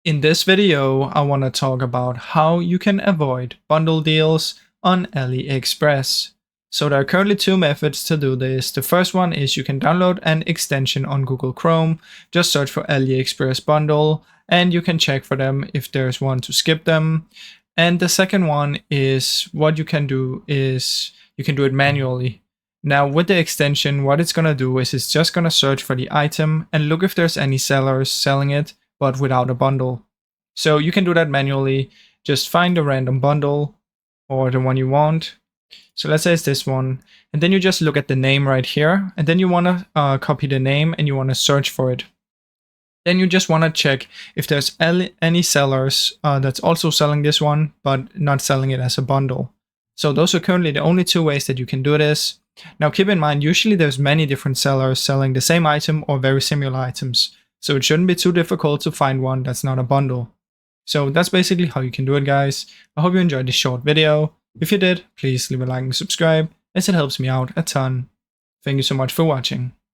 In this video, I want to talk about how you can avoid bundle deals on AliExpress. So there are currently two methods to do this. The first one is you can download an extension on Google Chrome, just search for AliExpress bundle, and you can check for them if there's one to skip them. And the second one is what you can do is you can do it manually. Now with the extension, what it's going to do is it's just going to search for the item and look if there's any sellers selling it, but without a bundle. So you can do that manually. Just find a random bundle or the one you want. So let's say it's this one. And then you just look at the name right here. And then you want to copy the name and you want to search for it. Then you just want to check if there's any sellers that's also selling this one, but not selling it as a bundle. So those are currently the only two ways that you can do this. Now keep in mind, usually there's many different sellers selling the same item or very similar items. So it shouldn't be too difficult to find one that's not a bundle. So that's basically how you can do it, guys. I hope you enjoyed this short video. If you did, please leave a like and subscribe, as it helps me out a ton. Thank you so much for watching.